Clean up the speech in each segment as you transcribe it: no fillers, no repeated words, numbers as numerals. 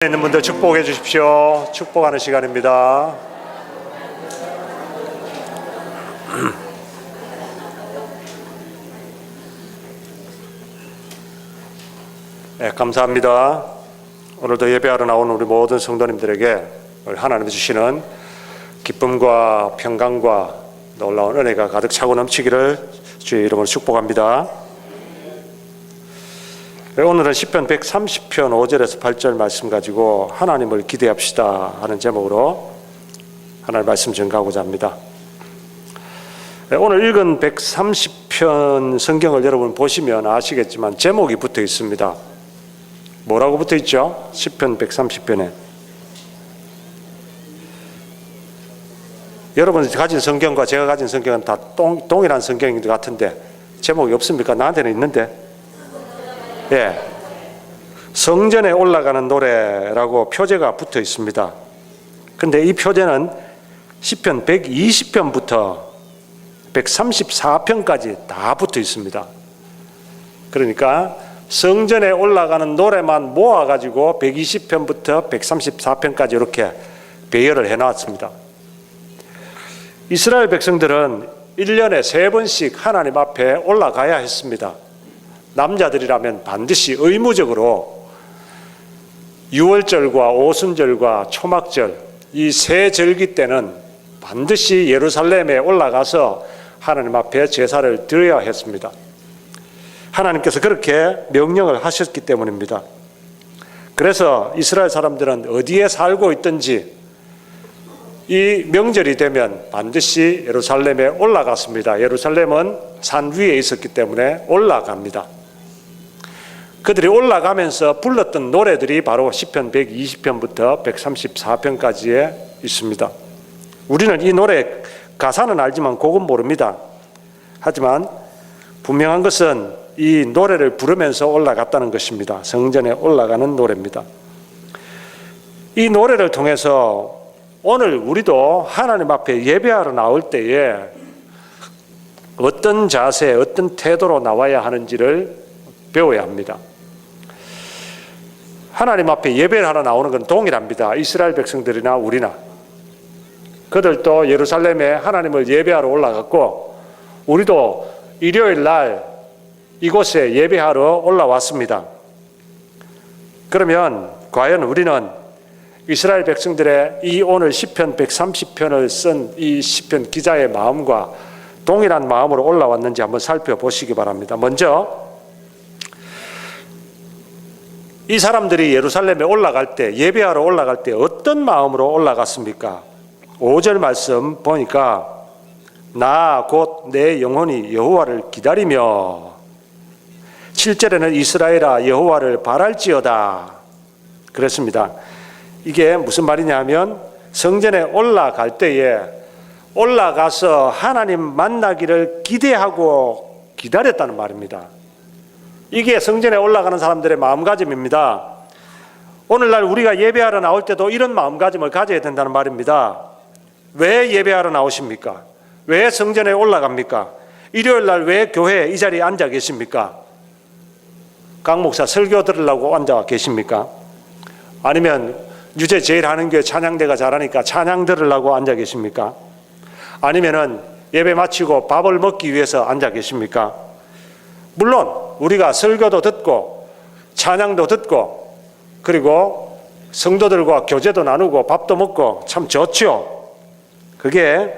있는 분들 축복해 주십시오. 축복하는 시간입니다. 네, 감사합니다. 오늘도 예배하러 나온 우리 모든 성도님들에게 하나님이 주시는 기쁨과 평강과 놀라운 은혜가 가득 차고 넘치기를 주의 이름으로 축복합니다. 오늘은 시편 130편 5절에서 8절 말씀 가지고 하나님을 기대합시다 하는 제목으로 하나님 말씀 전가하고자 합니다. 오늘 읽은 130편 성경을 여러분 보시면 아시겠지만 제목이 붙어 있습니다. 뭐라고 붙어 있죠? 시편 130편에 여러분이 가진 성경과 제가 가진 성경은 다 동일한 성경인 것 같은데 제목이 없습니까? 나한테는 있는데. 예, 성전에 올라가는 노래라고 표제가 붙어 있습니다. 근데 이 표제는 시편 120편부터 134편까지 다 붙어 있습니다. 그러니까 성전에 올라가는 노래만 모아가지고 120편부터 134편까지 이렇게 배열을 해놨습니다. 이스라엘 백성들은 1년에 3번씩 하나님 앞에 올라가야 했습니다. 남자들이라면 반드시 의무적으로 유월절과 오순절과 초막절 이 세 절기 때는 반드시 예루살렘에 올라가서 하나님 앞에 제사를 드려야 했습니다. 하나님께서 그렇게 명령을 하셨기 때문입니다. 그래서 이스라엘 사람들은 어디에 살고 있든지 이 명절이 되면 반드시 예루살렘에 올라갔습니다. 예루살렘은 산 위에 있었기 때문에 올라갑니다. 그들이 올라가면서 불렀던 노래들이 바로 시편 120편부터 134편까지에 있습니다. 우리는 이 노래 가사는 알지만 곡은 모릅니다. 하지만 분명한 것은 이 노래를 부르면서 올라갔다는 것입니다. 성전에 올라가는 노래입니다. 이 노래를 통해서 오늘 우리도 하나님 앞에 예배하러 나올 때에 어떤 자세, 어떤 태도로 나와야 하는지를 배워야 합니다. 하나님 앞에 예배를 하러 나오는 건 동일합니다. 이스라엘 백성들이나 우리나. 그들도 예루살렘에 하나님을 예배하러 올라갔고 우리도 일요일 날 이곳에 예배하러 올라왔습니다. 그러면 과연 우리는 이스라엘 백성들의 이 오늘 시편 130편을 쓴 이 시편 기자의 마음과 동일한 마음으로 올라왔는지 한번 살펴보시기 바랍니다. 먼저 이 사람들이 예루살렘에 올라갈 때, 예배하러 올라갈 때 어떤 마음으로 올라갔습니까? 5절 말씀 보니까 나 곧 내 영혼이 여호와를 기다리며 7절에는 이스라엘아 여호와를 바랄지어다 그랬습니다. 이게 무슨 말이냐 하면 성전에 올라갈 때에 올라가서 하나님 만나기를 기대하고 기다렸다는 말입니다. 이게 성전에 올라가는 사람들의 마음가짐입니다. 오늘날 우리가 예배하러 나올 때도 이런 마음가짐을 가져야 된다는 말입니다. 왜 예배하러 나오십니까? 왜 성전에 올라갑니까? 일요일 날 왜 교회에 이 자리에 앉아 계십니까? 강 목사 설교 들으려고 앉아 계십니까? 아니면 유재 제일 하는 교회 찬양대가 잘하니까 찬양 들으려고 앉아 계십니까? 아니면은 예배 마치고 밥을 먹기 위해서 앉아 계십니까? 물론 우리가 설교도 듣고 찬양도 듣고 그리고 성도들과 교제도 나누고 밥도 먹고 참 좋죠. 그게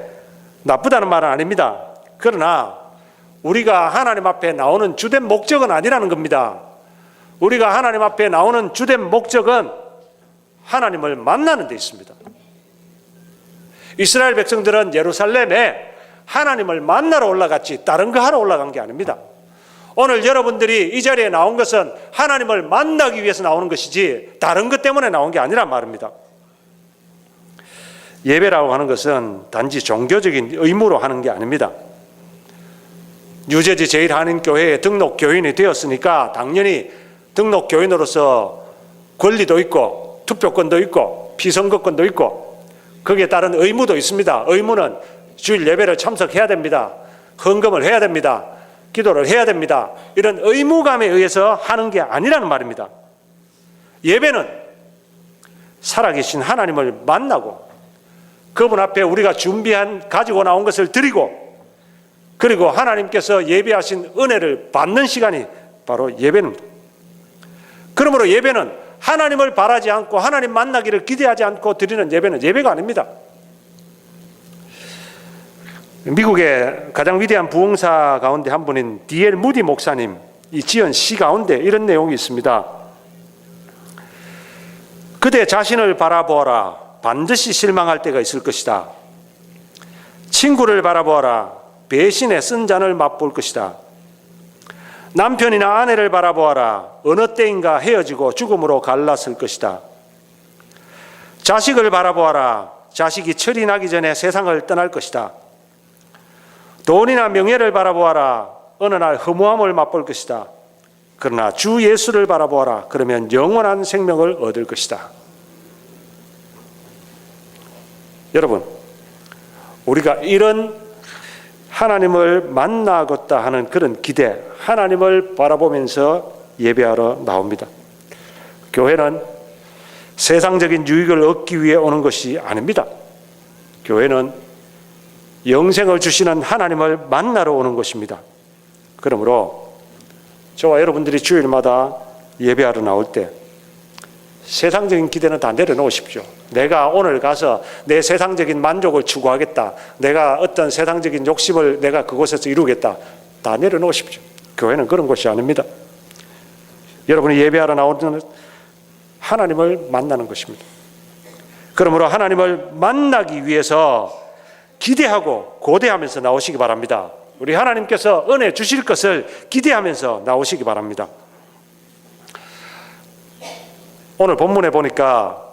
나쁘다는 말은 아닙니다. 그러나 우리가 하나님 앞에 나오는 주된 목적은 아니라는 겁니다. 우리가 하나님 앞에 나오는 주된 목적은 하나님을 만나는 데 있습니다. 이스라엘 백성들은 예루살렘에 하나님을 만나러 올라갔지 다른 거 하러 올라간 게 아닙니다. 오늘 여러분들이 이 자리에 나온 것은 하나님을 만나기 위해서 나오는 것이지 다른 것 때문에 나온 게 아니란 말입니다. 예배라고 하는 것은 단지 종교적인 의무로 하는 게 아닙니다. 뉴저지 제일 한인 교회에 등록 교인이 되었으니까 당연히 등록 교인으로서 권리도 있고 투표권도 있고 피선거권도 있고 거기에 따른 의무도 있습니다. 의무는 주일 예배를 참석해야 됩니다. 헌금을 해야 됩니다. 기도를 해야 됩니다. 이런 의무감에 의해서 하는 게 아니라는 말입니다. 예배는 살아계신 하나님을 만나고 그분 앞에 우리가 가지고 나온 것을 드리고 그리고 하나님께서 예배하신 은혜를 받는 시간이 바로 예배입니다. 그러므로 예배는 하나님을 바라지 않고 하나님 만나기를 기대하지 않고 드리는 예배는 예배가 아닙니다. 미국의 가장 위대한 부흥사 가운데 한 분인 D.L. 무디 목사님 이 지은 시 가운데 이런 내용이 있습니다. 그대 자신을 바라보아라. 반드시 실망할 때가 있을 것이다. 친구를 바라보아라. 배신의 쓴 잔을 맛볼 것이다. 남편이나 아내를 바라보아라. 어느 때인가 헤어지고 죽음으로 갈랐을 것이다. 자식을 바라보아라. 자식이 철이 나기 전에 세상을 떠날 것이다. 돈이나 명예를 바라보아라. 어느 날 허무함을 맛볼 것이다. 그러나 주 예수를 바라보아라. 그러면 영원한 생명을 얻을 것이다. 여러분, 우리가 이런 하나님을 만나겠다 하는 그런 기대, 하나님을 바라보면서 예배하러 나옵니다. 교회는 세상적인 유익을 얻기 위해 오는 것이 아닙니다. 교회는 영생을 주시는 하나님을 만나러 오는 것입니다. 그러므로 저와 여러분들이 주일마다 예배하러 나올 때 세상적인 기대는 다 내려놓으십시오. 내가 오늘 가서 내 세상적인 만족을 추구하겠다. 내가 어떤 세상적인 욕심을 내가 그곳에서 이루겠다. 다 내려놓으십시오. 교회는 그런 것이 아닙니다. 여러분이 예배하러 나오는 하나님을 만나는 것입니다. 그러므로 하나님을 만나기 위해서 기대하고 고대하면서 나오시기 바랍니다. 우리 하나님께서 은혜 주실 것을 기대하면서 나오시기 바랍니다. 오늘 본문에 보니까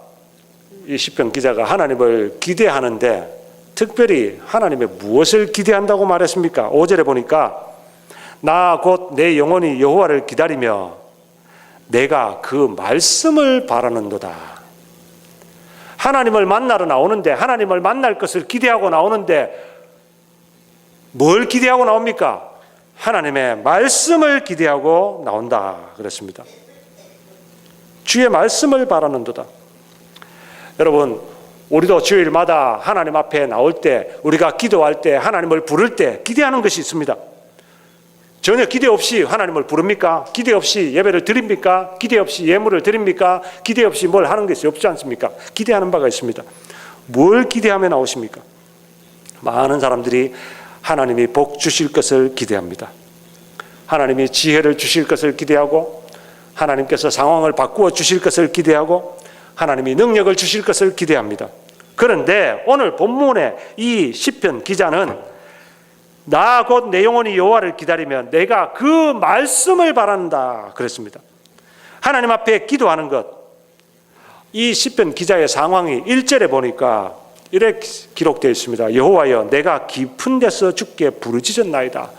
이 시편 기자가 하나님을 기대하는데 특별히 하나님의 무엇을 기대한다고 말했습니까? 5절에 보니까 나 곧 내 영혼이 여호와를 기다리며 내가 그 말씀을 바라는도다. 하나님을 만나러 나오는데 하나님을 만날 것을 기대하고 나오는데 뭘 기대하고 나옵니까? 하나님의 말씀을 기대하고 나온다 그랬습니다. 주의 말씀을 바라는도다. 여러분, 우리도 주일마다 하나님 앞에 나올 때 우리가 기도할 때 하나님을 부를 때 기대하는 것이 있습니다. 전혀 기대 없이 하나님을 부릅니까? 기대 없이 예배를 드립니까? 기대 없이 예물을 드립니까? 기대 없이 뭘 하는 것이 없지 않습니까? 기대하는 바가 있습니다. 뭘 기대하며 나오십니까? 많은 사람들이 하나님이 복 주실 것을 기대합니다. 하나님이 지혜를 주실 것을 기대하고 하나님께서 상황을 바꾸어 주실 것을 기대하고 하나님이 능력을 주실 것을 기대합니다. 그런데 오늘 본문의 이 시편 기자는 나 곧 내 영혼이 여호와를 기다리면 내가 그 말씀을 바란다 그랬습니다. 하나님 앞에 기도하는 것, 이 시편 기자의 상황이 1절에 보니까 이렇게 기록되어 있습니다. 여호와여 내가 깊은 데서 주께 부르짖었나이다.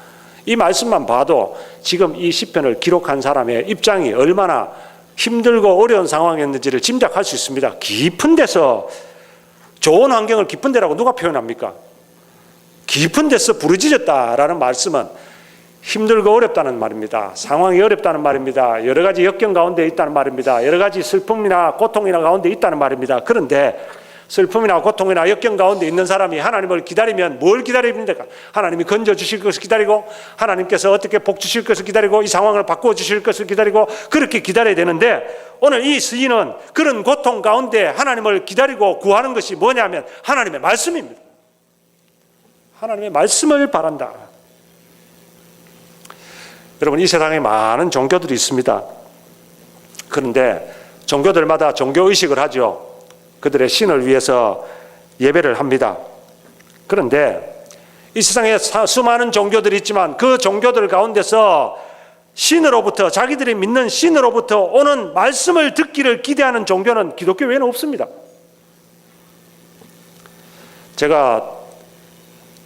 이 말씀만 봐도 지금 이 시편을 기록한 사람의 입장이 얼마나 힘들고 어려운 상황이었는지를 짐작할 수 있습니다. 깊은 데서, 좋은 환경을 깊은 데라고 누가 표현합니까? 깊은 데서 부르짖었다라는 말씀은 힘들고 어렵다는 말입니다. 상황이 어렵다는 말입니다. 여러 가지 역경 가운데 있다는 말입니다. 여러 가지 슬픔이나 고통이나 가운데 있다는 말입니다. 그런데 슬픔이나 고통이나 역경 가운데 있는 사람이 하나님을 기다리면 뭘 기다립니까? 하나님이 건져주실 것을 기다리고 하나님께서 어떻게 복 주실 것을 기다리고 이 상황을 바꾸어 주실 것을 기다리고 그렇게 기다려야 되는데 오늘 이 시인은 그런 고통 가운데 하나님을 기다리고 구하는 것이 뭐냐면 하나님의 말씀입니다. 하나님의 말씀을 바란다. 여러분, 이 세상에 많은 종교들이 있습니다. 그런데 종교들마다 종교의식을 하죠. 그들의 신을 위해서 예배를 합니다. 그런데 이 세상에 수많은 종교들이 있지만 그 종교들 가운데서 신으로부터, 자기들이 믿는 신으로부터 오는 말씀을 듣기를 기대하는 종교는 기독교 외에는 없습니다. 제가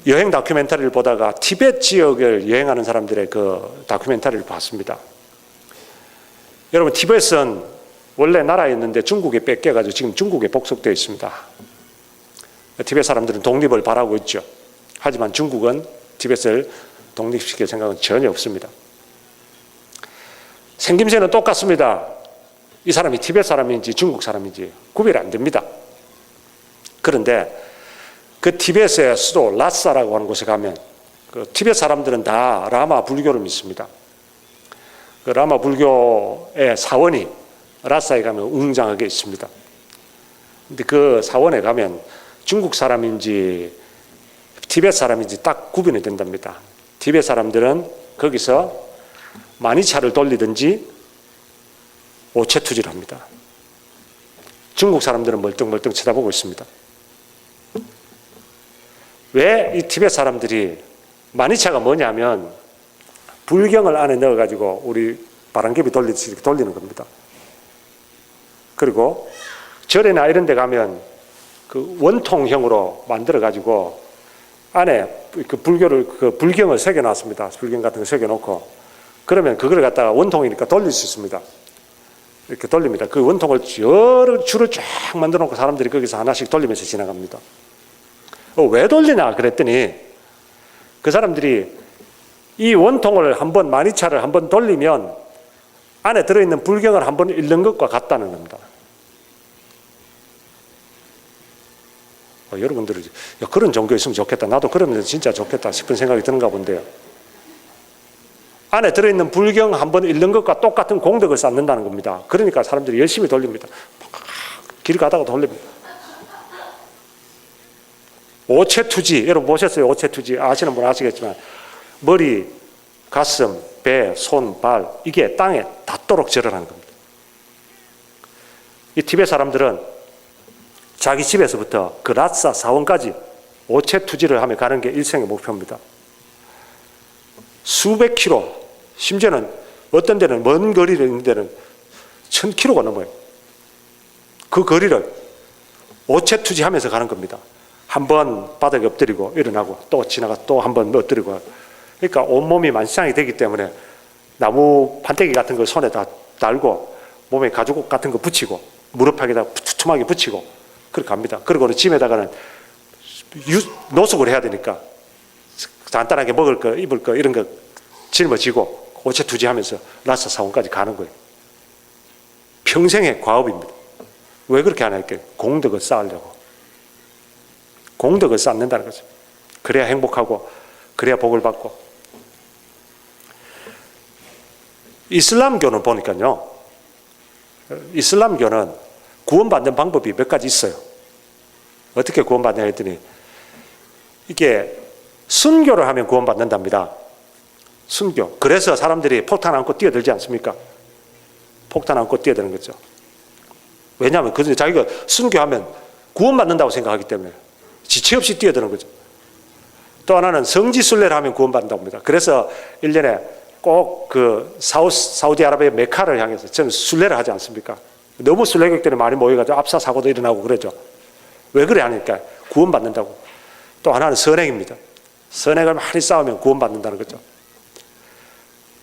여행 다큐멘터리를 보다가 티베트 지역을 여행하는 사람들의 그 다큐멘터리를 봤습니다. 여러분, 티베트는 원래 나라였는데 중국에 뺏겨가지고 지금 중국에 복속되어 있습니다. 티베트 사람들은 독립을 바라고 있죠. 하지만 중국은 티베트를 독립시킬 생각은 전혀 없습니다. 생김새는 똑같습니다. 이 사람이 티벳 사람인지 중국 사람인지 구별이 안 됩니다. 그런데 그 티벳의 수도 라사라고 하는 곳에 가면 그 티벳 사람들은 다 라마 불교를 믿습니다. 그 라마 불교의 사원이 라사에 가면 웅장하게 있습니다. 근데 그 사원에 가면 중국 사람인지 티벳 사람인지 딱 구분이 된답니다. 티벳 사람들은 거기서 마니차를 돌리든지 오체투지를 합니다. 중국 사람들은 멀뚱멀뚱 쳐다보고 있습니다. 왜 이 티벳 사람들이 마니차가 뭐냐면 불경을 안에 넣어가지고 우리 바람개비 돌리듯이 이렇게 돌리는 겁니다. 그리고 절에나 이런 데 가면 그 원통형으로 만들어가지고 안에 그 불경을 새겨놨습니다. 불경 같은 거 새겨놓고 그러면 그걸 갖다가 원통이니까 돌릴 수 있습니다. 이렇게 돌립니다. 그 원통을 여러 줄을 쫙 만들어 놓고 사람들이 거기서 하나씩 돌리면서 지나갑니다. 왜 돌리냐 그랬더니 그 사람들이 이 원통을 한번 마니차를 한번 돌리면 안에 들어있는 불경을 한번 읽는 것과 같다는 겁니다. 여러분들이 그런 종교 있으면 좋겠다. 나도 그러면 진짜 좋겠다 싶은 생각이 드는가 본데요. 안에 들어있는 불경 한번 읽는 것과 똑같은 공덕을 쌓는다는 겁니다. 그러니까 사람들이 열심히 돌립니다. 길 가다가 돌립니다. 오체투지, 여러분 보셨어요? 오체투지 아시는 분 아시겠지만 머리, 가슴, 배, 손, 발 이게 땅에 닿도록 절을 하는 겁니다. 이 티벳 사람들은 자기 집에서부터 그 라사 사원까지 오체투지를 하며 가는 게 일생의 목표입니다. 수백 킬로, 심지어는 어떤 데는 먼 거리를 있는 데는 1000킬로가 넘어요. 그 거리를 오체투지 하면서 가는 겁니다. 한 번 바닥에 엎드리고 일어나고 또 지나가 또 한 번 엎드리고. 그러니까 온몸이 만시장이 되기 때문에 나무 판때기 같은 걸 손에 다 달고 몸에 가죽 같은 거 붙이고 무릎팍에다 투툼하게 붙이고 그렇게 갑니다. 그리고는 짐에다가는 노숙을 해야 되니까 간단하게 먹을 거 입을 거 이런 거 짊어지고 오체투지 하면서 라사 사원까지 가는 거예요. 평생의 과업입니다. 왜 그렇게 하냐니까 공덕을 쌓으려고. 공덕을 쌓는다는 거죠. 그래야 행복하고 그래야 복을 받고. 이슬람교는 보니까요. 이슬람교는 구원받는 방법이 몇 가지 있어요. 어떻게 구원받냐 했더니 이게 순교를 하면 구원받는답니다. 순교. 그래서 사람들이 폭탄 안고 뛰어들지 않습니까? 폭탄 안고 뛰어드는 거죠. 왜냐하면 그 자기가 순교하면 구원받는다고 생각하기 때문에 지체 없이 뛰어드는 거죠. 또 하나는 성지순례를 하면 구원받는다고 합니다. 그래서 1년에 꼭 그 사우디아라비아 메카를 향해서 저는 순례를 하지 않습니까? 너무 순례객들이 많이 모여가지고 압사 사고도 일어나고 그러죠. 왜 그래 하니까 구원받는다고. 또 하나는 선행입니다. 선행을 많이 쌓으면 구원받는다는 거죠.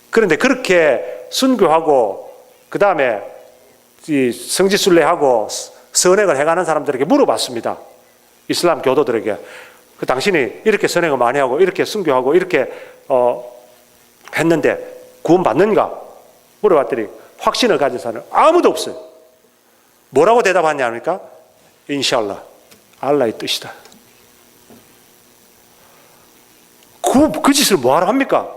그런데 그렇게 순교하고 그 다음에 성지순례하고 선행을 해가는 사람들에게 물어봤습니다. 이슬람 교도들에게 그 당신이 이렇게 선행을 많이 하고 이렇게 순교하고 이렇게 했는데 구원받는가? 물어봤더니 확신을 가진 사람은 아무도 없어요. 뭐라고 대답하냐 합니까? 인샬라, 알라의 뜻이다. 그 짓을 뭐하러 합니까?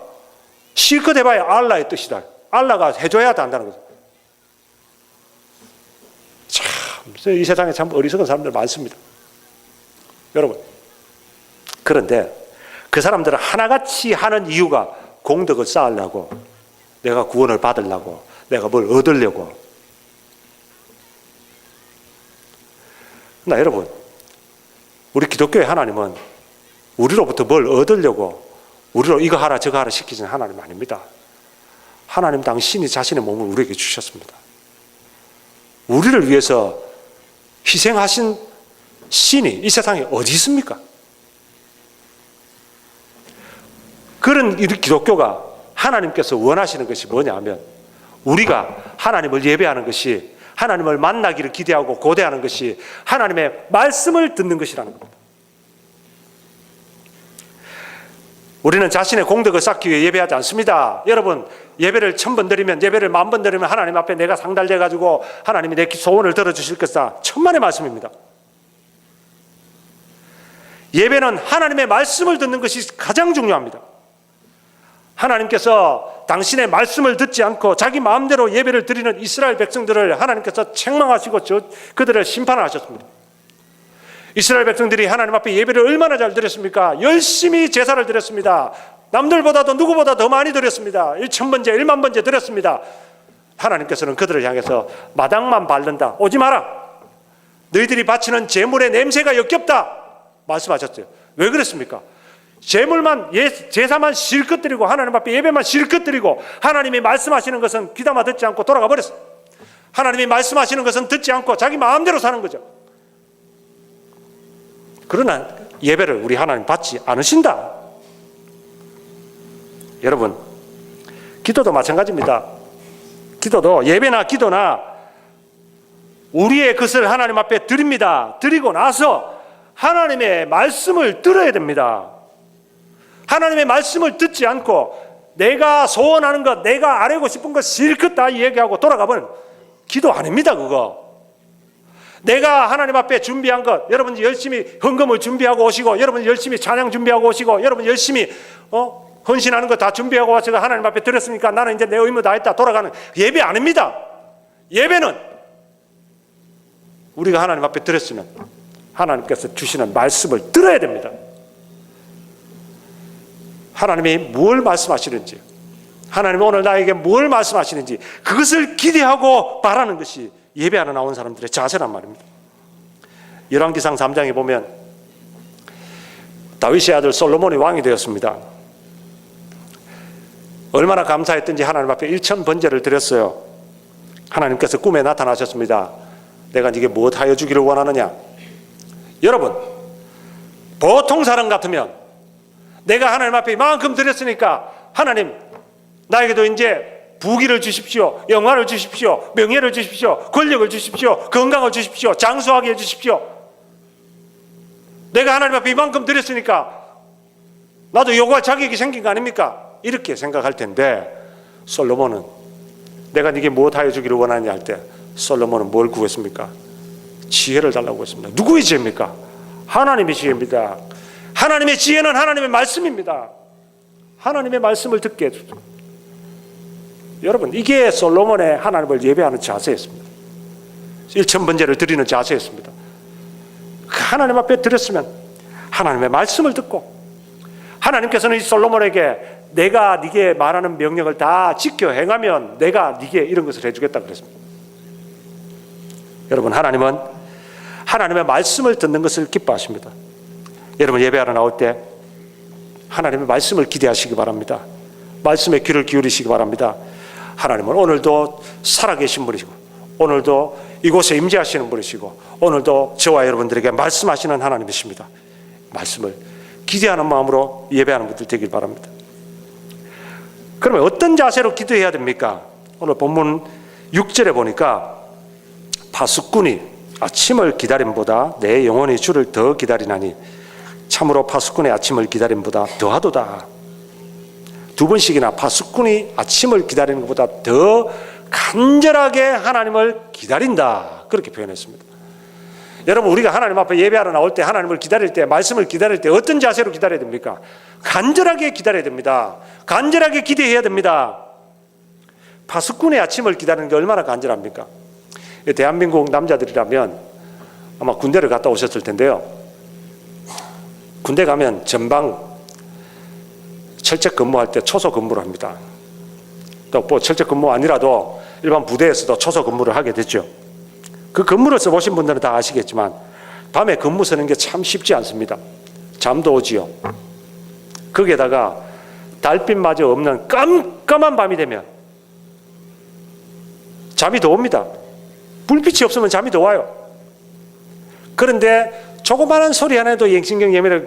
실컷 해봐야 알라의 뜻이다. 알라가 해줘야 한다는 거죠. 참, 이 세상에 참 어리석은 사람들 많습니다. 여러분, 그런데 그 사람들은 하나같이 하는 이유가 공덕을 쌓으려고, 내가 구원을 받으려고, 내가 뭘 얻으려고. 나 여러분, 우리 기독교의 하나님은 우리로부터 뭘 얻으려고 우리로 이거 하라 저거 하라 시키는 하나님 아닙니다. 하나님 당신이 자신의 몸을 우리에게 주셨습니다. 우리를 위해서 희생하신 신이 이 세상에 어디 있습니까? 그런 우리 기독교가 하나님께서 원하시는 것이 뭐냐 하면 우리가 하나님을 예배하는 것이, 하나님을 만나기를 기대하고 고대하는 것이 하나님의 말씀을 듣는 것이라는 겁니다. 우리는 자신의 공덕을 쌓기 위해 예배하지 않습니다. 여러분, 예배를 1000번 드리면, 예배를 10,000번 드리면 하나님 앞에 내가 상달돼가지고 하나님이 내 소원을 들어주실 것이다. 천만의 말씀입니다. 예배는 하나님의 말씀을 듣는 것이 가장 중요합니다. 하나님께서 당신의 말씀을 듣지 않고 자기 마음대로 예배를 드리는 이스라엘 백성들을 하나님께서 책망하시고 그들을 심판하셨습니다. 이스라엘 백성들이 하나님 앞에 예배를 얼마나 잘 드렸습니까? 열심히 제사를 드렸습니다. 남들보다도 누구보다 더 많이 드렸습니다. 1000번째 100,000번째 드렸습니다. 하나님께서는 그들을 향해서 마당만 바른다, 오지 마라, 너희들이 바치는 제물의 냄새가 역겹다 말씀하셨어요. 왜 그랬습니까? 제물만, 제사만 실컷 드리고 하나님 앞에 예배만 실컷 드리고 하나님이 말씀하시는 것은 귀담아 듣지 않고 돌아가 버렸어요. 하나님이 말씀하시는 것은 듣지 않고 자기 마음대로 사는 거죠. 그러나 예배를 우리 하나님 받지 않으신다. 여러분, 기도도 마찬가지입니다. 기도도, 예배나 기도나 우리의 것을 하나님 앞에 드립니다. 드리고 나서 하나님의 말씀을 들어야 됩니다. 하나님의 말씀을 듣지 않고 내가 소원하는 것, 내가 아뢰고 싶은 것 실컷 다 얘기하고 돌아가면 기도 아닙니다. 그거 내가 하나님 앞에 준비한 것, 여러분 열심히 헌금을 준비하고 오시고, 여러분 열심히 찬양 준비하고 오시고, 여러분 열심히 헌신하는 거 다 준비하고 와서 하나님 앞에 드렸으니까 나는 이제 내 의무 다 했다 돌아가는 예배 아닙니다. 예배는 우리가 하나님 앞에 드렸으면 하나님께서 주시는 말씀을 들어야 됩니다. 하나님이 뭘 말씀하시는지, 하나님이 오늘 나에게 뭘 말씀하시는지 그것을 기대하고 바라는 것이 예배하러 나온 사람들의 자세란 말입니다. 열왕기상 3장에 보면 다윗의 아들 솔로몬이 왕이 되었습니다. 얼마나 감사했던지 하나님 앞에 1000번제를 드렸어요. 하나님께서 꿈에 나타나셨습니다. 내가 네게 무엇하여 주기를 원하느냐. 여러분, 보통 사람 같으면 내가 하나님 앞에 이만큼 드렸으니까 하나님 나에게도 이제 부귀를 주십시오, 영화를 주십시오, 명예를 주십시오, 권력을 주십시오, 건강을 주십시오, 장수하게 해주십시오. 내가 하나님 앞에 이만큼 드렸으니까 나도 요구할 자격이 생긴 거 아닙니까? 이렇게 생각할 텐데, 솔로몬은 내가 네게 무엇하여 주기를 원하느냐 할 때 솔로몬은 뭘 구했습니까? 지혜를 달라고 했습니다. 누구의 지혜입니까? 하나님의 지혜입니다. 하나님의 지혜는 하나님의 말씀입니다. 하나님의 말씀을 듣게 해주죠. 여러분, 이게 솔로몬의 하나님을 예배하는 자세였습니다. 1000번제를 드리는 자세였습니다. 하나님 앞에 드렸으면 하나님의 말씀을 듣고, 하나님께서는 이 솔로몬에게 내가 네게 말하는 명령을 다 지켜 행하면 내가 네게 이런 것을 해주겠다 그랬습니다. 여러분, 하나님은 하나님의 말씀을 듣는 것을 기뻐하십니다. 여러분, 예배하러 나올 때 하나님의 말씀을 기대하시기 바랍니다. 말씀에 귀를 기울이시기 바랍니다. 하나님은 오늘도 살아계신 분이시고, 오늘도 이곳에 임재하시는 분이시고, 오늘도 저와 여러분들에게 말씀하시는 하나님이십니다. 말씀을 기대하는 마음으로 예배하는 분들 되길 바랍니다. 그러면 어떤 자세로 기도해야 됩니까? 오늘 본문 6절에 보니까 파수꾼이 아침을 기다림보다 내 영혼이 주를 더 기다리나니 참으로 파수꾼의 아침을 기다림보다 더하도다. 2번씩이나 파수꾼이 아침을 기다리는 것보다 더 간절하게 하나님을 기다린다, 그렇게 표현했습니다. 여러분, 우리가 하나님 앞에 예배하러 나올 때, 하나님을 기다릴 때, 말씀을 기다릴 때 어떤 자세로 기다려야 됩니까? 간절하게 기다려야 됩니다. 간절하게 기대해야 됩니다. 파수꾼의 아침을 기다리는 게 얼마나 간절합니까? 대한민국 남자들이라면 아마 군대를 갔다 오셨을 텐데요, 군대 가면 전방 철책 근무할 때 초소 근무를 합니다. 또 뭐 철책 근무 아니라도 일반 부대에서도 초소 근무를 하게 됐죠. 그 근무를 써보신 분들은 다 아시겠지만 밤에 근무 서는 게 참 쉽지 않습니다. 잠도 오지요. 거기에다가 달빛마저 없는 깜깜한 밤이 되면 잠이 더 옵니다. 불빛이 없으면 잠이 더 와요. 그런데 조그마한 소리 하나에도 신경 예민하게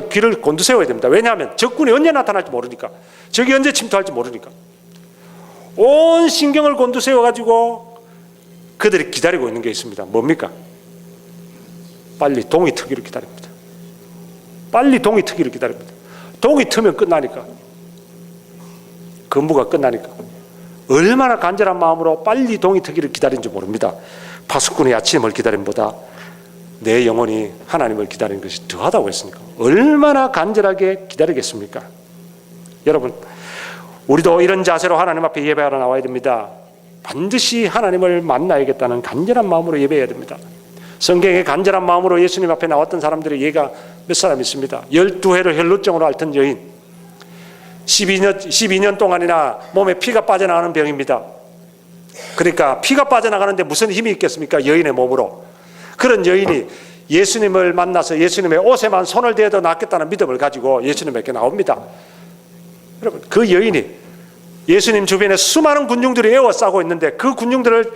귀를 곤두세워야 됩니다. 왜냐하면 적군이 언제 나타날지 모르니까, 적이 언제 침투할지 모르니까. 온 신경을 곤두세워가지고 그들이 기다리고 있는 게 있습니다. 뭡니까? 빨리 동이 트기를 기다립니다. 빨리 동이 트기를 기다립니다. 동이 트면 끝나니까. 근무가 끝나니까. 얼마나 간절한 마음으로 빨리 동이 트기를 기다린지 모릅니다. 파수꾼의 아침을 기다림보다 내 영혼이 하나님을 기다리는 것이 더하다고 했으니까 얼마나 간절하게 기다리겠습니까? 여러분, 우리도 이런 자세로 하나님 앞에 예배하러 나와야 됩니다. 반드시 하나님을 만나야겠다는 간절한 마음으로 예배해야 됩니다. 성경에 간절한 마음으로 예수님 앞에 나왔던 사람들의 예가 몇 사람 있습니다. 12회를 혈루증으로 앓던 여인, 12년 동안이나 몸에 피가 빠져나가는 병입니다. 그러니까 피가 빠져나가는데 무슨 힘이 있겠습니까? 여인의 몸으로. 그런 여인이 예수님을 만나서 예수님의 옷에만 손을 대도 낫겠다는 믿음을 가지고 예수님에게 나옵니다. 여러분, 그 여인이 예수님 주변에 수많은 군중들이 에워싸고 있는데 그 군중들을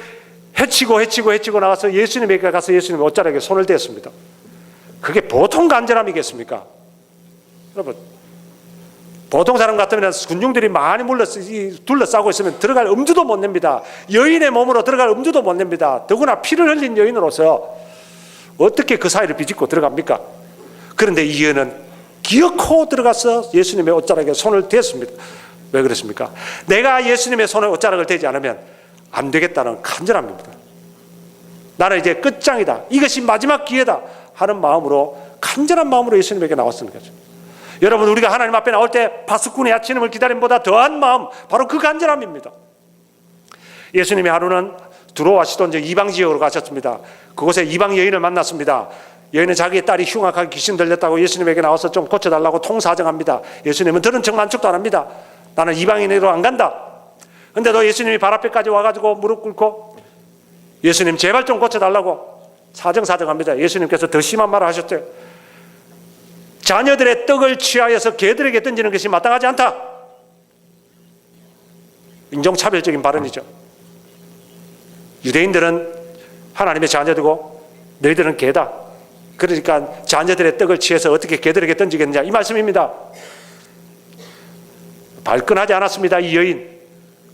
해치고 나가서 예수님에게 가서 예수님의 옷자락에 손을 댔습니다. 그게 보통 간절함이겠습니까? 여러분, 보통 사람 같으면 군중들이 많이 둘러싸고 있으면 들어갈 엄두도 못 냅니다. 여인의 몸으로 들어갈 엄두도 못 냅니다. 더구나 피를 흘린 여인으로서 어떻게 그 사이를 비집고 들어갑니까? 그런데 이 여인은 기어코 들어가서 예수님의 옷자락에 손을 댔습니다. 왜 그렇습니까? 내가 예수님의 손에 옷자락을 대지 않으면 안 되겠다는 간절함입니다. 나는 이제 끝장이다, 이것이 마지막 기회다 하는 마음으로, 간절한 마음으로 예수님에게 나왔는 거죠. 여러분, 우리가 하나님 앞에 나올 때 파수꾼의 아침을 기다림보다 더한 마음, 바로 그 간절함입니다. 예수님이 하루는 두로와 시돈 이방 지역으로 가셨습니다. 그곳에 이방 여인을 만났습니다. 여인은 자기의 딸이 흉악하게 귀신 들렸다고 예수님에게 나와서 좀 고쳐달라고 통사정합니다. 예수님은 들은 척 만척도 안 합니다. 나는 이방인으로 안 간다. 근데도 예수님이 발 앞에까지 와가지고 무릎 꿇고 예수님 제발 좀 고쳐달라고 사정합니다. 예수님께서 더 심한 말을 하셨어요. 자녀들의 떡을 취하여서 개들에게 던지는 것이 마땅하지 않다. 인종차별적인 발언이죠. 유대인들은 하나님의 자녀들고 너희들은 개다. 그러니까 자녀들의 떡을 취해서 어떻게 개들에게 던지겠느냐, 이 말씀입니다. 발끈하지 않았습니다. 이 여인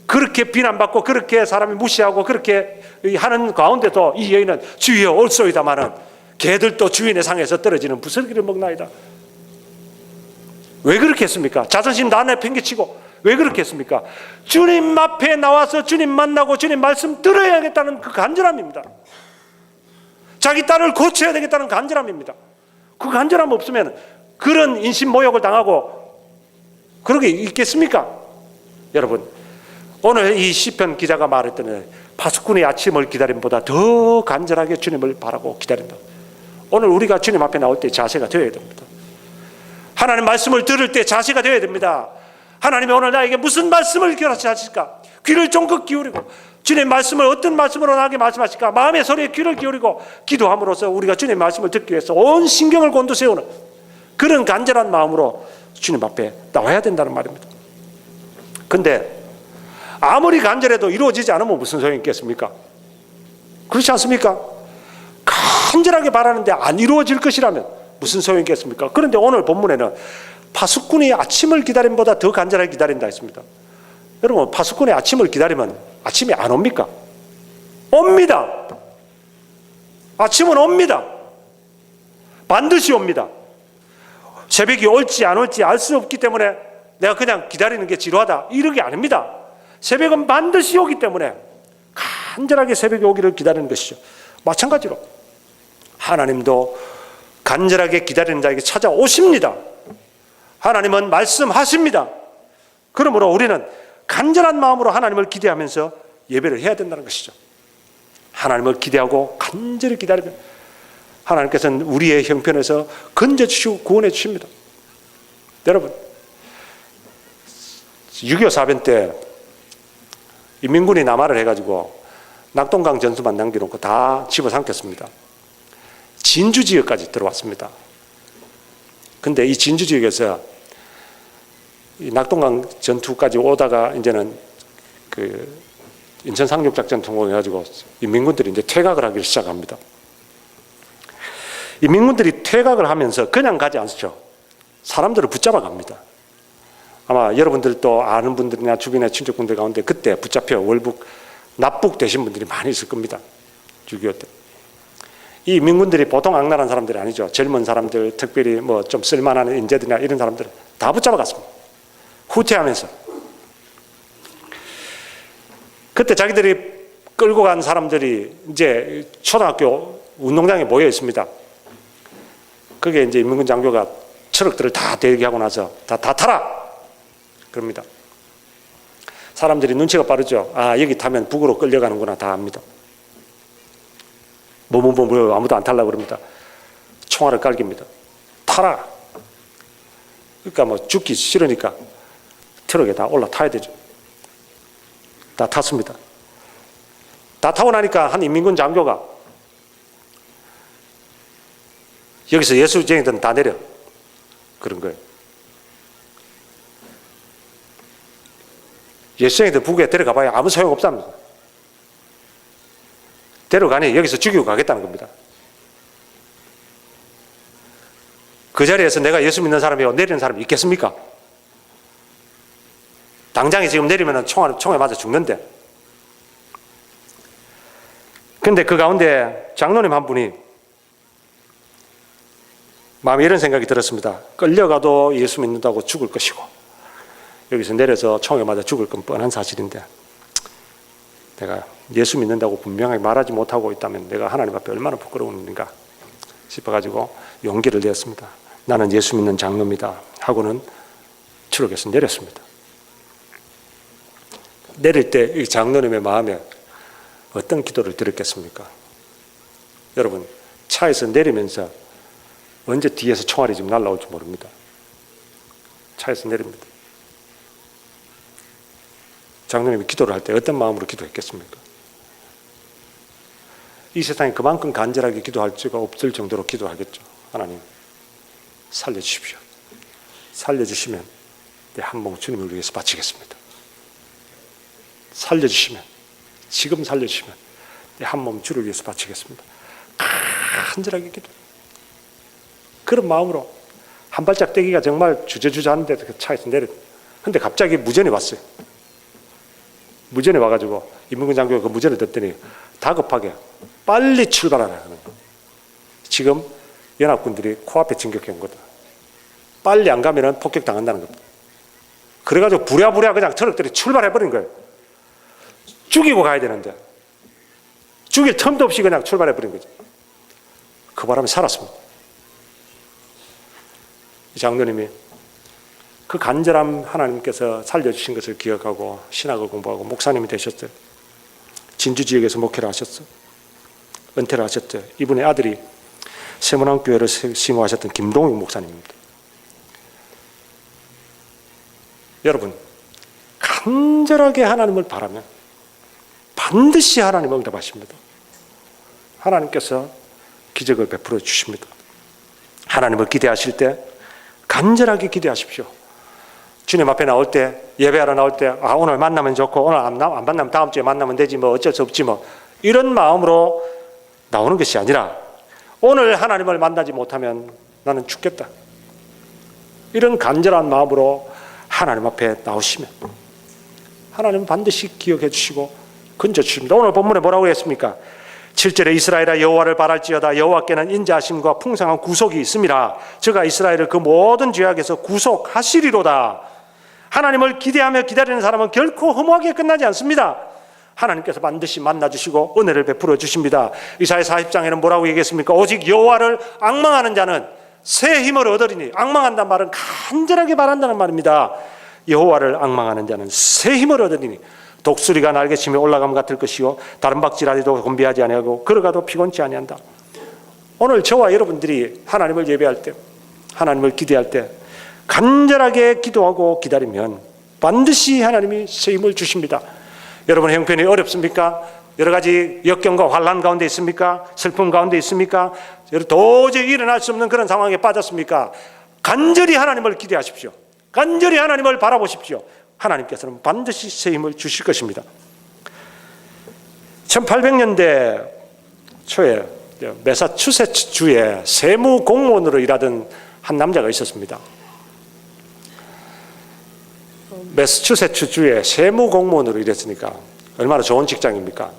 그렇게 비난받고 그렇게 사람이 무시하고 그렇게 하는 가운데도 이 여인은 주여 옳소이다마는 개들도 주인의 상에서 떨어지는 부스러기를 먹나이다. 왜 그렇게 했습니까? 자존심 나눠 팽개치고 왜 그렇게 했습니까? 주님 앞에 나와서 주님 만나고 주님 말씀 들어야겠다는 그 간절함입니다. 자기 딸을 고쳐야 되겠다는 간절함입니다. 그 간절함 없으면 그런 인신모욕을 당하고 그러게 있겠습니까? 여러분, 오늘 이 시편 기자가 말했던 파수꾼의 아침을 기다림보다 더 간절하게 주님을 바라고 기다린다. 오늘 우리가 주님 앞에 나올 때 자세가 되어야 됩니다. 하나님 말씀을 들을 때 자세가 되어야 됩니다. 하나님이 오늘 나에게 무슨 말씀을 하실까? 귀를 쫑긋 기울이고 주님 말씀을 어떤 말씀으로 나에게 말씀하실까? 마음의 소리에 귀를 기울이고 기도함으로써 우리가 주님 말씀을 듣기 위해서 온 신경을 곤두세우는 그런 간절한 마음으로 주님 앞에 나와야 된다는 말입니다. 근데 아무리 간절해도 이루어지지 않으면 무슨 소용이 있겠습니까? 그렇지 않습니까? 간절하게 바라는데 안 이루어질 것이라면 무슨 소용이 있겠습니까? 그런데 오늘 본문에는 파수꾼이 아침을 기다림보다 더 간절하게 기다린다 했습니다. 여러분, 파수꾼의 아침을 기다리면 아침이 안 옵니까? 옵니다. 아침은 옵니다. 반드시 옵니다. 새벽이 올지 안 올지 알 수 없기 때문에 내가 그냥 기다리는 게 지루하다, 이런 게 아닙니다. 새벽은 반드시 오기 때문에 간절하게 새벽이 오기를 기다리는 것이죠. 마찬가지로 하나님도 간절하게 기다리는 자에게 찾아오십니다. 하나님은 말씀하십니다. 그러므로 우리는 간절한 마음으로 하나님을 기대하면서 예배를 해야 된다는 것이죠. 하나님을 기대하고 간절히 기다리면 하나님께서는 우리의 형편에서 건져주시고 구원해 주십니다. 여러분, 6.25 사변 때 인민군이 남하를 해가지고 낙동강 전투만 남겨놓고 다 집어삼켰습니다. 진주 지역까지 들어왔습니다. 근데 이 진주 지역에서 이 낙동강 전투까지 오다가 이제는 그 인천 상륙작전 성공해가지고 인민군들이 이제 퇴각을 하기 시작합니다. 인민군들이 퇴각을 하면서 그냥 가지 않죠. 사람들을 붙잡아 갑니다. 아마 여러분들도 아는 분들이나 주변의 친척분들 가운데 그때 붙잡혀 월북, 납북 되신 분들이 많이 있을 겁니다. 6.25 때. 이 인민군들이 보통 악랄한 사람들이 아니죠. 젊은 사람들, 특별히 뭐 좀 쓸만한 인재들이나 이런 사람들 다 붙잡아갔습니다. 후퇴하면서. 그때 자기들이 끌고 간 사람들이 이제 초등학교 운동장에 모여 있습니다. 그게 이제 임명근 장교가 트럭들을 다 대기하고 나서 다 타라! 그럽니다. 사람들이 눈치가 빠르죠. 아, 여기 타면 북으로 끌려가는구나. 다 압니다. 뭐 아무도 안 타려고 그럽니다. 총알을 깔깁니다. 타라! 그러니까 뭐 죽기 싫으니까 트럭에 다 올라타야 되죠. 다 탔습니다. 다 타고 나니까 한 인민군 장교가 여기서 예수쟁이들은 다 내려. 그런 거예요. 예수쟁이들 북에 데려가봐야 아무 소용없답니다. 데려가니 여기서 죽이고 가겠다는 겁니다. 그 자리에서 내가 예수 믿는 사람이 내리는 사람이 있겠습니까? 당장에 지금 내리면 총에 맞아 죽는데. 근데 그 가운데 장로님 한 분이 마음에 이런 생각이 들었습니다. 끌려가도 예수 믿는다고 죽을 것이고 여기서 내려서 총에 맞아 죽을 건 뻔한 사실인데 내가 예수 믿는다고 분명하게 말하지 못하고 있다면 내가 하나님 앞에 얼마나 부끄러운 일인가 싶어가지고 용기를 내었습니다. 나는 예수 믿는 장로입니다 하고는 트럭에서 내렸습니다. 내릴 때 이 장로님의 마음에 어떤 기도를 드렸겠습니까? 여러분, 차에서 내리면서 언제 뒤에서 총알이 좀 날아올지 모릅니다. 차에서 내립니다. 장로님이 기도를 할 때 어떤 마음으로 기도했겠습니까? 이 세상에 그만큼 간절하게 기도할 수가 없을 정도로 기도하겠죠. 하나님, 살려주십시오. 살려주시면 내 한 몸 주님을 위해서 바치겠습니다. 살려주시면, 지금 살려주시면 내 한 몸 주를 위해서 바치겠습니다. 간절하게 기도. 그런 마음으로 한 발짝 떼기가 정말 주저주저한데 그 차에서 내렸. 근데 갑자기 무전이 왔어요. 무전이 와가지고 임명근 장교가 그 무전을 듣더니 다급하게 빨리 출발하라 하는 거예요. 지금 연합군들이 코앞에 진격해 온 거다. 빨리 안 가면은 폭격당한다는 겁니다. 그래가지고 부랴부랴 그냥 트럭들이 출발해버린 거예요. 죽이고 가야 되는데 죽일 틈도 없이 그냥 출발해버린 거죠. 그 바람에 살았습니다. 이 장로님이 그 간절함 하나님께서 살려주신 것을 기억하고 신학을 공부하고 목사님이 되셨어요. 진주 지역에서 목회를 하셨어요. 은퇴를 하셨죠. 이분의 아들이 세문안교회를 심호하셨던 김동욱 목사님입니다. 여러분, 간절하게 하나님을 바라면 반드시 하나님 응답하십니다. 하나님께서 기적을 베풀어 주십니다. 하나님을 기대하실 때 간절하게 기대하십시오. 주님 앞에 나올 때, 예배하러 나올 때, 아, 오늘 만나면 좋고, 오늘 안 만나면 다음 주에 만나면 되지, 뭐 어쩔 수 없지, 뭐. 이런 마음으로 나오는 것이 아니라, 오늘 하나님을 만나지 못하면 나는 죽겠다. 이런 간절한 마음으로 하나님 앞에 나오시면, 하나님은 반드시 기억해 주시고, 건져 주십니다. 오늘 본문에 뭐라고 했습니까? 7절에 이스라엘아 여호와를 바랄지어다. 여호와께는 인자하심과 풍성한 구속이 있음이라. 저가 이스라엘을 그 모든 죄악에서 구속하시리로다. 하나님을 기대하며 기다리는 사람은 결코 허무하게 끝나지 않습니다. 하나님께서 반드시 만나주시고 은혜를 베풀어 주십니다. 이사야 40장에는 뭐라고 얘기했습니까? 오직 여호와를 앙망하는 자는 새 힘을 얻으리니. 앙망한다는 말은 간절하게 바란다는 말입니다. 여호와를 앙망하는 자는 새 힘을 얻으리니 독수리가 날개치며 올라감 같을 것이요 다른 박질하리도 곤비하지 아니하고 걸어가도 피곤치 아니한다. 오늘 저와 여러분들이 하나님을 예배할 때, 하나님을 기대할 때 간절하게 기도하고 기다리면 반드시 하나님이 새 힘을 주십니다. 여러분 형편이 어렵습니까? 여러 가지 역경과 환난 가운데 있습니까? 슬픔 가운데 있습니까? 도저히 일어날 수 없는 그런 상황에 빠졌습니까? 간절히 하나님을 기대하십시오. 간절히 하나님을 바라보십시오. 하나님께서는 반드시 새 힘을 주실 것입니다. 1800년대 초에 매사추세츠주에 세무 공무원으로 일하던 한 남자가 있었습니다. 매사추세츠주에 세무 공무원으로 일했으니까 얼마나 좋은 직장입니까?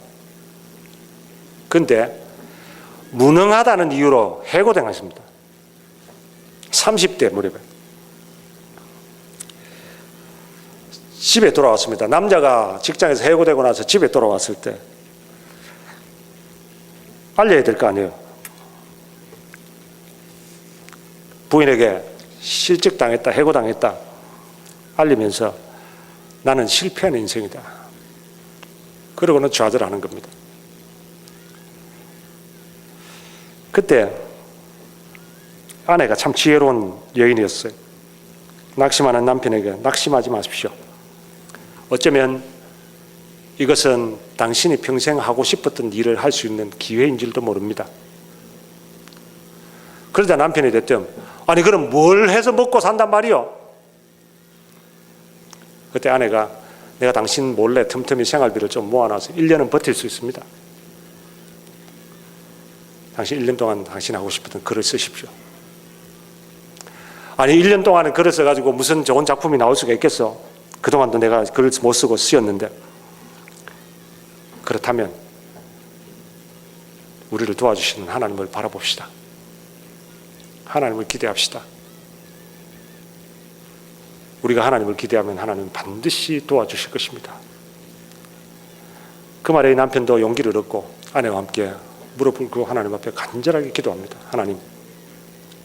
그런데 무능하다는 이유로 해고당했습니다. 30대 무렵에. 집에 돌아왔습니다. 남자가 직장에서 해고되고 나서 집에 돌아왔을 때 알려야 될 거 아니에요. 부인에게 실직당했다, 해고당했다 알리면서 나는 실패한 인생이다. 그러고는 좌절하는 겁니다. 그때 아내가 참 지혜로운 여인이었어요. 낙심하는 남편에게 낙심하지 마십시오. 어쩌면 이것은 당신이 평생 하고 싶었던 일을 할 수 있는 기회인 줄도 모릅니다. 그러자 남편이 대뜸 아니 그럼 뭘 해서 먹고 산단 말이요? 그때 아내가 내가 당신 몰래 틈틈이 생활비를 좀 모아놔서 1년은 버틸 수 있습니다. 당신 1년 동안 당신 하고 싶었던 글을 쓰십시오. 아니 1년 동안은 글을 써가지고 무슨 좋은 작품이 나올 수가 있겠어. 그동안도 내가 글을 못 쓰고 쓰였는데. 그렇다면 우리를 도와주시는 하나님을 바라봅시다. 하나님을 기대합시다. 우리가 하나님을 기대하면 하나님은 반드시 도와주실 것입니다. 그 말에 남편도 용기를 얻고 아내와 함께 무릎을 꿇고 하나님 앞에 간절하게 기도합니다. 하나님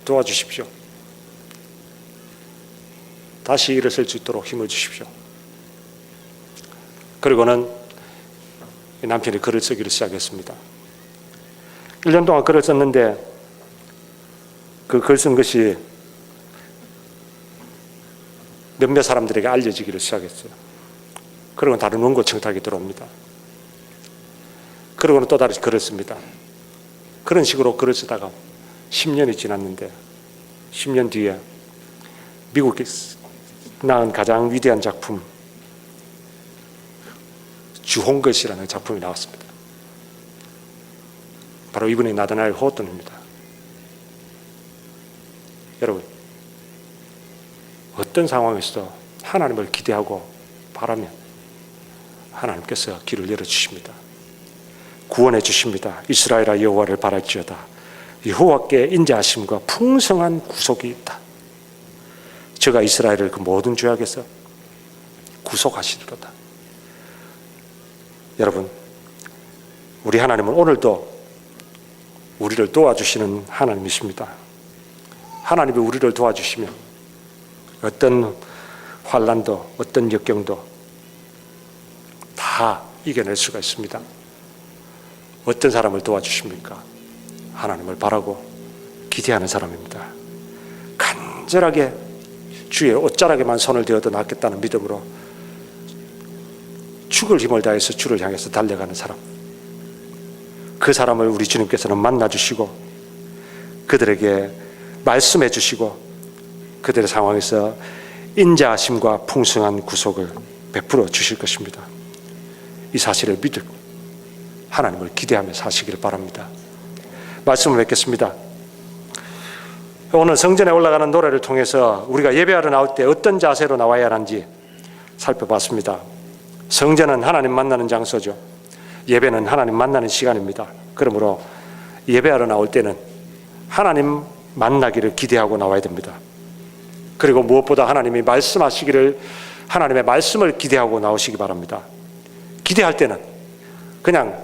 도와주십시오. 다시 일어설 수 있도록 힘을 주십시오. 그리고는 남편이 글을 쓰기를 시작했습니다. 1년 동안 글을 썼는데 그 글 쓴 것이 몇몇 사람들에게 알려지기를 시작했어요. 그리고 다른 원고 청탁이 들어옵니다. 그리고는 또 다른 글을 씁니다. 그런 식으로 글을 쓰다가 10년이 지났는데 10년 뒤에 미국에 낳은 가장 위대한 작품 주홍것이라는 작품이 나왔습니다. 바로 이분이 나다나엘 호튼입니다. 여러분 어떤 상황에서도 하나님을 기대하고 바라면 하나님께서 길을 열어주십니다. 구원해 주십니다. 이스라엘아 여호와를 바랄지어다. 여호와께 인자하심과 풍성한 구속이 있다. 저가 이스라엘을 그 모든 죄악에서 구속하시리로다. 여러분 우리 하나님은 오늘도 우리를 도와주시는 하나님이십니다. 하나님이 우리를 도와주시면 어떤 환난도 어떤 역경도 다 이겨낼 수가 있습니다. 어떤 사람을 도와주십니까? 하나님을 바라고 기대하는 사람입니다. 간절하게 주의 옷자락에만 손을 대어도 낫겠다는 믿음으로 죽을 힘을 다해서 주를 향해서 달려가는 사람, 그 사람을 우리 주님께서는 만나주시고 그들에게 말씀해 주시고 그들의 상황에서 인자하심과 풍성한 구속을 베풀어 주실 것입니다. 이 사실을 믿고 하나님을 기대하며 사시기를 바랍니다. 말씀을 맺겠습니다. 오늘 성전에 올라가는 노래를 통해서 우리가 예배하러 나올 때 어떤 자세로 나와야 하는지 살펴봤습니다. 성전은 하나님 만나는 장소죠. 예배는 하나님 만나는 시간입니다. 그러므로 예배하러 나올 때는 하나님 만나기를 기대하고 나와야 됩니다. 그리고 무엇보다 하나님이 말씀하시기를, 하나님의 말씀을 기대하고 나오시기 바랍니다. 기대할 때는 그냥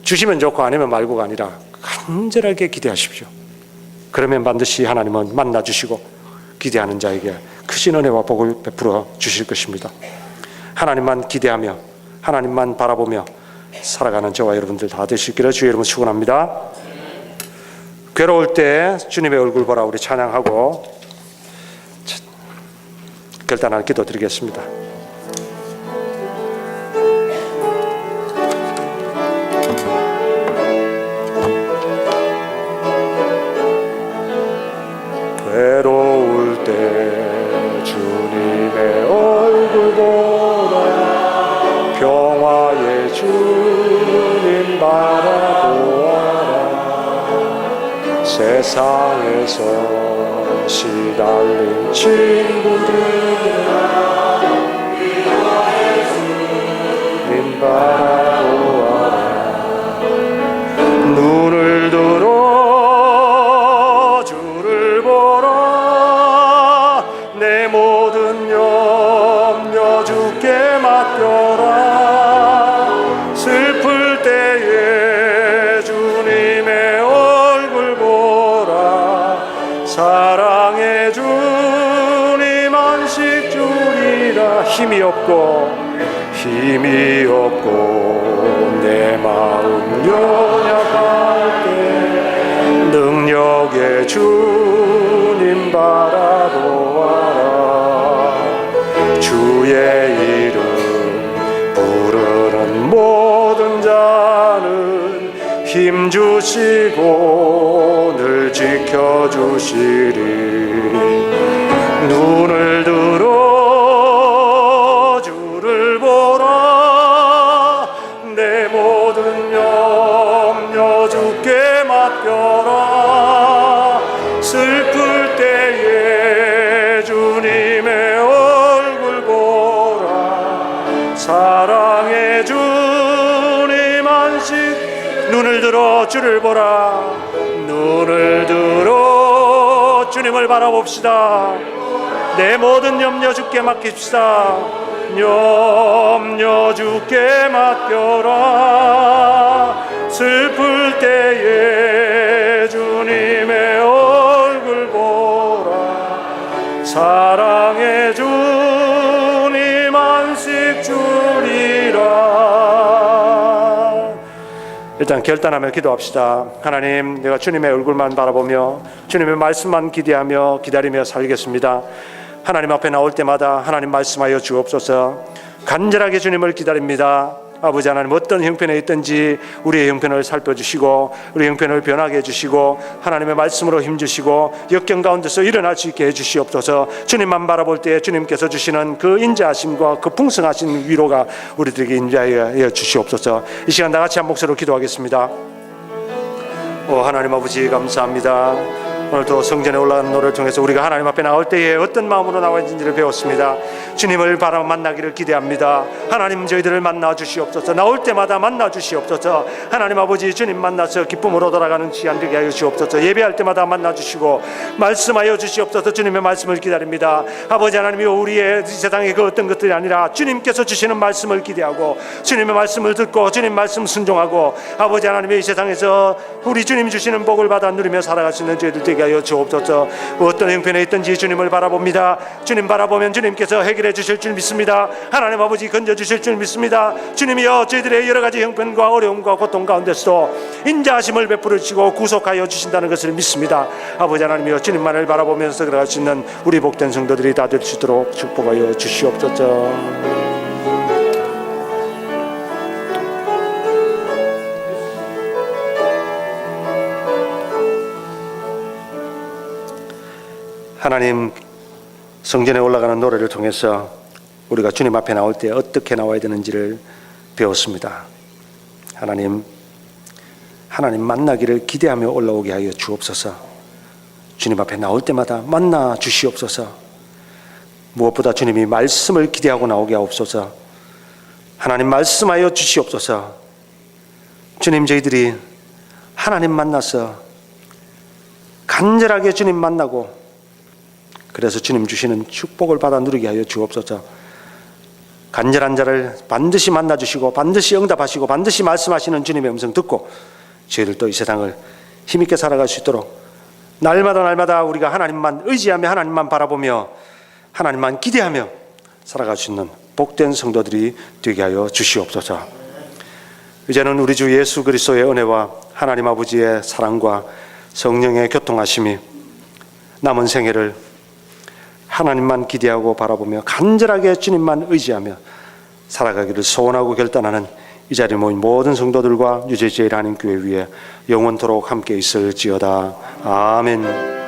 주시면 좋고 아니면 말고가 아니라 간절하게 기대하십시오. 그러면 반드시 하나님은 만나주시고 기대하는 자에게 크신 은혜와 복을 베풀어 주실 것입니다. 하나님만 기대하며 하나님만 바라보며 살아가는 저와 여러분들 다 되시기를 주의 이름으로 축원합니다. 괴로울 때 주님의 얼굴 보라 우리 찬양하고 결단할 기도 드리겠습니다. 외로울 때 주님의 얼굴 보라 평화의 주님 바라보아라 세상에서 시달린 친구들아 위로해 주님 바라보아라 눈을 들어 주를 보라 내 모든 염려 주께 사랑의 주님 안식 주리라. 힘이 없고 내 마음 연약할 때 능력의 주님 바라보아라. 주의 이름 부르는 모든 자는 힘 주시고 늘 지켜주시리. 눈을 들어 주를 보라. 내 모든 염려 주께 맡겨라. 슬플 때에 주님의 얼굴 보라. 사랑의 주님 안식. 눈을 들어 주를 보라. 눈을 들어 주님을 바라봅시다. 내 모든 염려 주께 맡깁시다. 염려 주께 맡겨라. 슬플 때에 주님의 얼굴 보라. 사랑의 주님 안식 주리라. 일단 결단하며 기도합시다. 하나님, 내가 주님의 얼굴만 바라보며 주님의 말씀만 기대하며 기다리며 살겠습니다. 하나님 앞에 나올 때마다 하나님 말씀하여 주옵소서. 간절하게 주님을 기다립니다. 아버지 하나님, 어떤 형편에 있든지 우리의 형편을 살펴주시고 우리 형편을 변하게 해주시고 하나님의 말씀으로 힘주시고 역경 가운데서 일어날 수 있게 해주시옵소서. 주님만 바라볼 때 주님께서 주시는 그 인자하심과 그 풍성하신 위로가 우리들에게 인자하여 주시옵소서. 이 시간 다같이 한 목소리로 기도하겠습니다. 하나님 아버지, 감사합니다. 오늘도 성전에 올라가는 노래를 통해서 우리가 하나님 앞에 나올 때에 어떤 마음으로 나와야 하는지를 배웠습니다. 주님을 바라 만나기를 기대합니다. 하나님, 저희들을 만나 주시옵소서. 나올 때마다 만나 주시옵소서. 하나님 아버지, 주님 만나서 기쁨으로 돌아가는 시간 되게 하여 주옵소서. 예배할 때마다 만나 주시고 말씀하여 주시옵소서. 주님의 말씀을 기다립니다. 아버지 하나님이여, 우리의 세상의 그 어떤 것들이 아니라 주님께서 주시는 말씀을 기대하고 주님의 말씀을 듣고 주님 말씀 순종하고 아버지 하나님의 이 세상에서 우리 주님 주시는 복을 받아 누리며 살아갈 수 있는 저희들 되게 하여 주옵소서. 어떤 형편에 있든지 주님을 바라봅니다. 주님 바라보면 주님께서 해결해 주실 줄 믿습니다. 하나님 아버지, 건져 주실 줄 믿습니다. 주님이여, 저희들의 여러 가지 형편과 어려움과 고통 가운데서도 인자하심을 베풀어 주시고 구속하여 주신다는 것을 믿습니다. 아버지 하나님이여, 주님만을 바라보면서 걸어갈 수 있는 우리 복된 성도들이 다 될 수 있도록 축복하여 주시옵소서. 하나님, 성전에 올라가는 노래를 통해서 우리가 주님 앞에 나올 때 어떻게 나와야 되는지를 배웠습니다. 하나님 만나기를 기대하며 올라오게 하여 주옵소서. 주님 앞에 나올 때마다 만나 주시옵소서. 무엇보다 주님이 말씀을 기대하고 나오게 하옵소서. 하나님 말씀하여 주시옵소서. 주님, 저희들이 하나님 만나서 간절하게 주님 만나고 그래서 주님 주시는 축복을 받아 누리게 하여 주옵소서. 간절한 자를 반드시 만나주시고 반드시 응답하시고 반드시 말씀하시는 주님의 음성 듣고 저희들도 이 세상을 힘있게 살아갈 수 있도록 날마다 우리가 하나님만 의지하며 하나님만 바라보며 하나님만 기대하며 살아갈 수 있는 복된 성도들이 되게 하여 주시옵소서. 이제는 우리 주 예수 그리스도의 은혜와 하나님 아버지의 사랑과 성령의 교통하심이 남은 생애를 하나님만 기대하고 바라보며 간절하게 주님만 의지하며 살아가기를 소원하고 결단하는 이 자리에 모인 모든 성도들과 유재제일 하나님 교회 위에 영원토록 함께 있을지어다. 아멘.